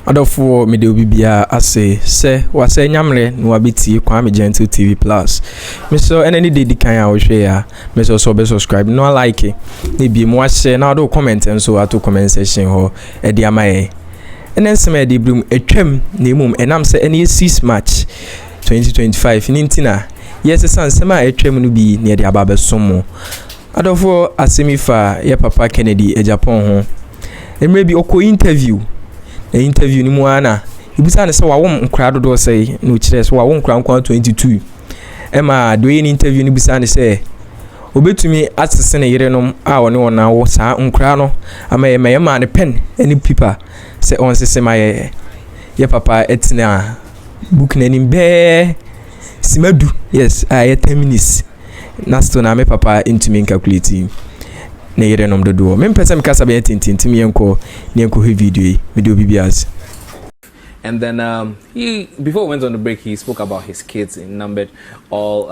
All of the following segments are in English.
Adofo me de bibia ase se wase nyamre no abeti Kwame Gentle TV Plus. Me so any dey kan a wo hwe ya. Me so be subscribe no like e bi mo ahye na do comment enso ato comment section ho e de amaye. Enen se me de brum etwam na emum enam se ene 6 March 2025 nintina. Yes san se ma etwam no bi na de aba somo. Adofo asemifa ye papa Kennedy Agyapong ho. Emre bi oko interview ni mu ana ibusa ne se wa wom nkra dodo sei no kire se wa wom nkra nkwa 22 ema do yin interview ni busa ne se obetumi asese ne yerenom a woni wona wo saa nkra no ama ye ma ne pen any paper se on sese ma ye papa etina book na ni be simadu yes a 10 minutes na sto na me papa intumi calculating na yerenom dodo me pese me kasa be tintintim yenko video bibias. And then he, before we went on the break, he spoke about his kids. He numbered all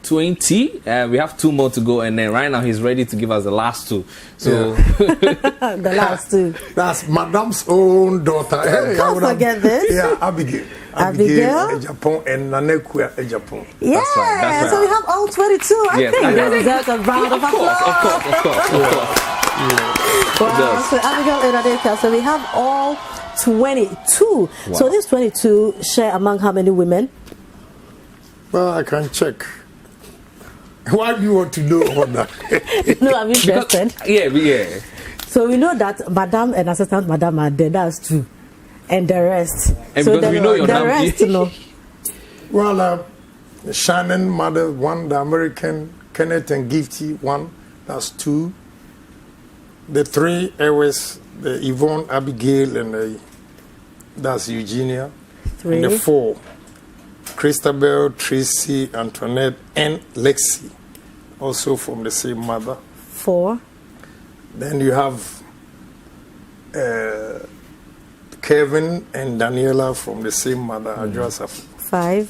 20. We have 2 more to go, and then right now he's ready to give us the last 2. So the last 2. That's Madame's own daughter. Hey, can't forget this. Yeah, Abigail Agyapong and Nanekua Agyapong. Yeah, that's right. So we have all 22. I think that deserves a round of applause. Of course. Wow. So Abigail and Nanekua. So we have all 22. Wow. So these 22 share among how many women? Well, I can check. Why do you want to know all that? No, I'm interested. Yeah. So we know that Madam and Assistant Madam are there. That's 2. And the rest. And so because we know your the rest, no. Well, Shannon, mother, 1. The American, Kenneth and Gifty, 1. That's 2. The 3 Airways, the Yvonne, Abigail, and that's Eugenia. 3. And the 4, Christabel, Tracy, Antoinette, and Lexi, also from the same mother. 4. Then you have Kevin and Daniela from the same mother, Joseph. 5.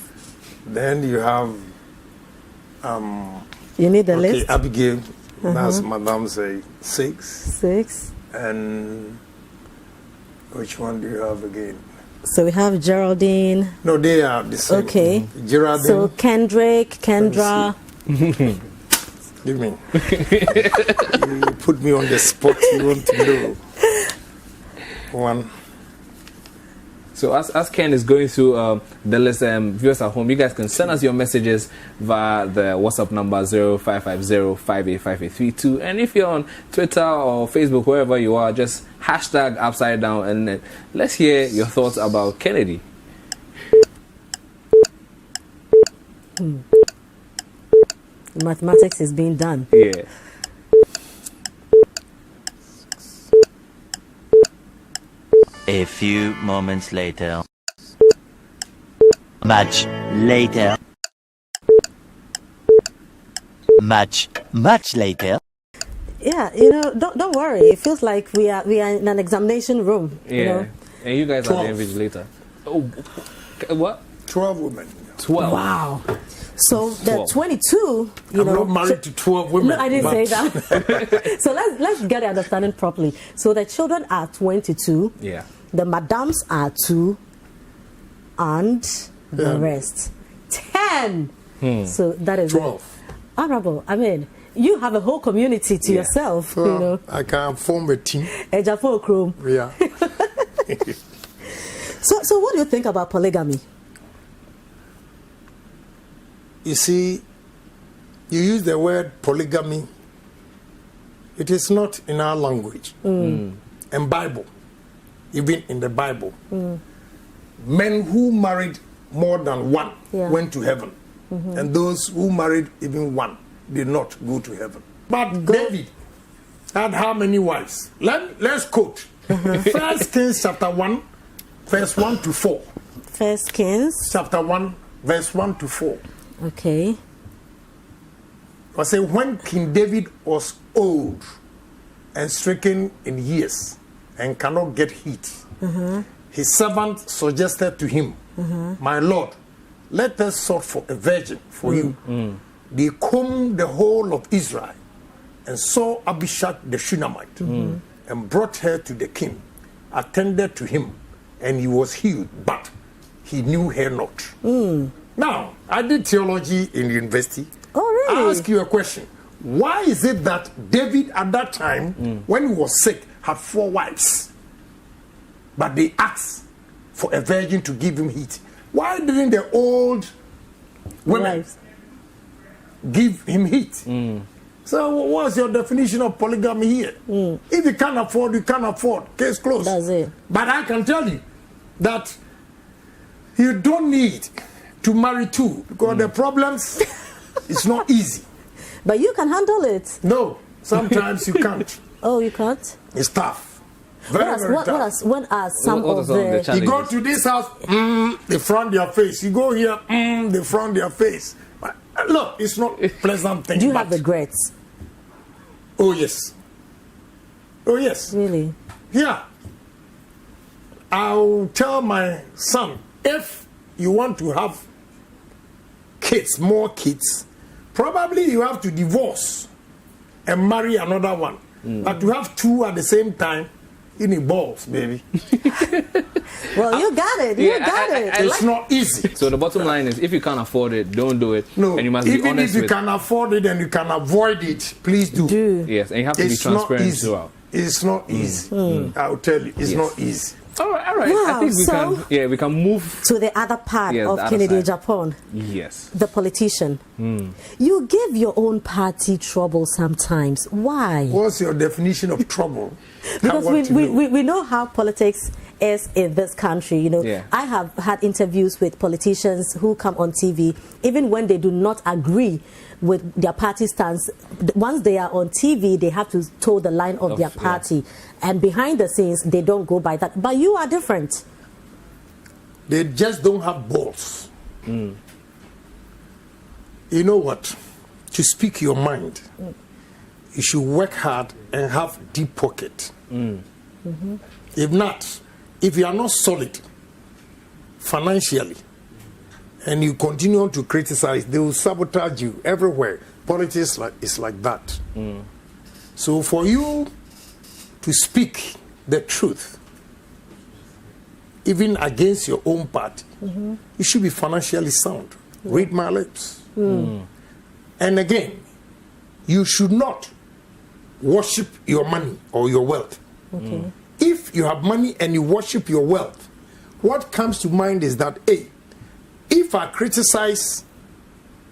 Then you have you need the list. Abigail, that's Madame's 6. 6. And which one do you have again? So we have Geraldine. No, they are the same. Okay. Geraldine. So Kendra. Give me. You put me on the spot. You want to know. 1. So as Ken is going through the list, viewers at home, you guys can send us your messages via the WhatsApp number 0550585832. And if you're on Twitter or Facebook, wherever you are, just hashtag upside down, and let's hear your thoughts about Kennedy. Mathematics is being done. Yeah. A few moments later. Much later. Much later. Yeah, don't worry. It feels like we are in an examination room. Yeah. You know? And you guys 12. are the invigilator. Oh, what? 12 women. 12. Wow. So the 12. 22, I'm not married to 12 women. No, I didn't say that. So let's get the understanding properly. So the children are 22. Yeah. The madams are 2, and the rest 10. So that is 12. Honorable. I mean, you have a whole community to yourself. Well, I can form a team. Agyapong Chrome. Yeah. So what do you think about polygamy? You see, you use the word polygamy. It is not in our language. And Bible, even in the Bible, men who married more than 1 went to heaven. And those who married even 1 did not go to heaven. But David had how many wives? Let's quote. 1 Kings chapter 1, verse 1 to 4. 1 Kings Chapter 1, verse 1 to 4. Okay. I say, when King David was old and stricken in years and cannot get heat, his servant suggested to him, my lord, let us sort for a virgin for you. They combed the whole of Israel and saw Abishag the Shunammite and brought her to the king, attended to him, and he was healed, but he knew her not. Now, I did theology in university. Oh, really? I ask you a question. Why is it that David at that time, when he was sick, had 4 wives, but they asked for a virgin to give him heat? Why didn't the old women give him heat? So what's your definition of polygamy here? If you can't afford, you can't afford. Case closed. That's it. But I can tell you that you don't need to marry 2 because the problems it's not easy. But you can handle it. No, sometimes you can't. Oh, you can't? It's tough. Very tough. What are some What are of some of the the... challenges? You go to this house, they front their face. You go here, they front their face. But, look, it's not a pleasant thing. Do you have regrets? Oh, yes. Oh, yes. Really? Yeah. I'll tell my son, if you want to have kids, more kids, probably you have to divorce and marry another one. But to have 2 at the same time, in the balls, baby. Well, you got it. You got it. It's not easy. So the bottom line is, if you can't afford it, don't do it. No, and you must be even honest if you with. can afford it and you can avoid it, please do. Yes, and you have to be It's not transparent easy. throughout. It's not easy. I'll tell you, it's not easy. All right, all right. Wow, I think we so- can. Yeah, we can move. To the other part Yes, of the other Kennedy side. Japan, Yes. the politician. You give your own party trouble sometimes. Why? What's your definition of trouble? Because we know how politics is in this country. You know, Yeah. I have had interviews with politicians who come on TV, even when they do not agree with their party stance. Once they are on TV, they have to toe the line of their party, and behind the scenes, they don't go by that. But you are different. They just don't have balls. You know what? To speak your mind, you should work hard and have deep pocket. If not, if you are not solid financially and you continue to criticize, they will sabotage you everywhere. Politics is like that. So for you to speak the truth, even against your own party, you should be financially sound. Read my lips. And again, you should not worship your money or your wealth. If you have money and you worship your wealth, what comes to mind is that, hey, if I criticize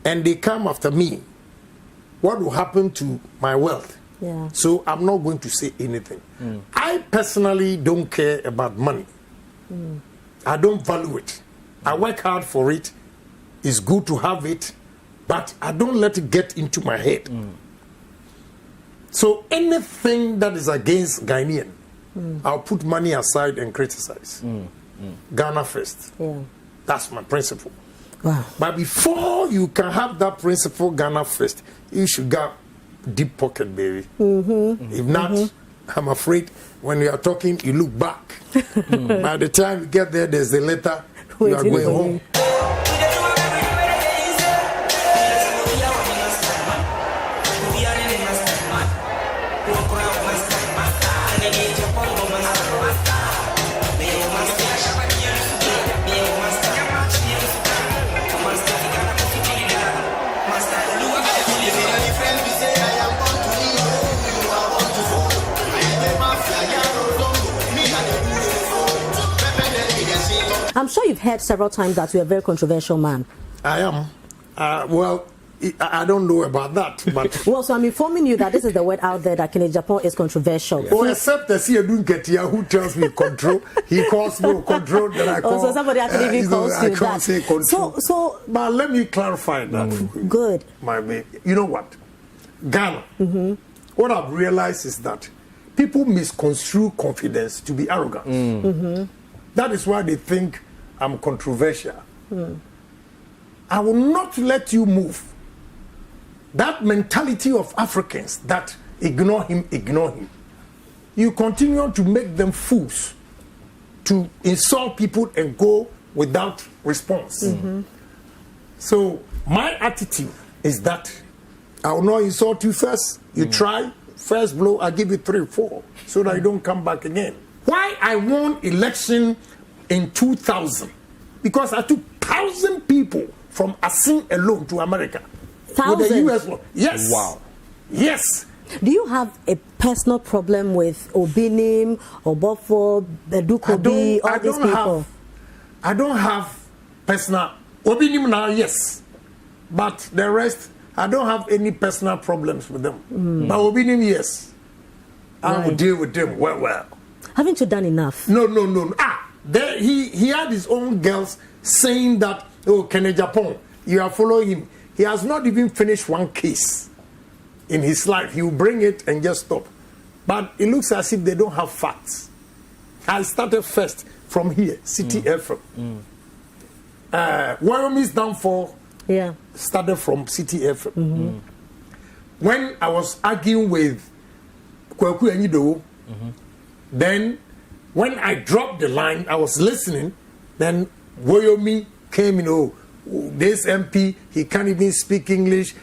and they come after me, what will happen to my wealth? Yeah. So I'm not going to say anything. I personally don't care about money. I don't value it. I work hard for it. It's good to have it, but I don't let it get into my head. So anything that is against Ghanaian, I'll put money aside and criticize. Ghana first. Yeah. That's my principle. Wow. But before you can have that principle, Ghana first, you should get deep pocket, baby. If not, I'm afraid when you are talking, you look back. By the time you get there, there's a letter, you are Waiting going for home. you. I'm sure you've heard several times that you're a very controversial man. I am. Well, I don't know about that, but Well, so I'm informing you that this is the word out there that Kennedy Japan is controversial. oh, except the see don't get here who tells me control. He calls me control that I call. Oh, so somebody actually even calls I you can't that. say control. So But let me clarify that for you. good. My baby. You know what? Ghana. What I've realized is that people misconstrue confidence to be arrogance. That is why they think I'm controversial. I will not let you move. That mentality of Africans that ignore him. You continue to make them fools, to insult people and go without response. So my attitude is that I will not insult you first. You try, first blow, I give you 3, 4, so that you don't come back again. Why I won election in 2000 because I took 1,000 people from Asin alone to America. 1,000? With the US law. Yes. Wow. Yes. Do you have a personal problem with Obinim, Obofo, Bedukobi, all these people? I don't have personal. Obinim now, yes. But the rest, I don't have any personal problems with them. But Obinim, yes. I will deal with them well. Haven't you done enough? No. He had his own girls saying that, oh, Agyapong, you are following him. He has not even finished one case in his life. He will bring it and just stop. But it looks as if they don't have facts. I started first from here, City FM. Wyoming's downfall started from City FM. When I was arguing with Kwaku Enyido, then when I dropped the line, I was listening, then Wyoming came, this MP, he can't even speak English.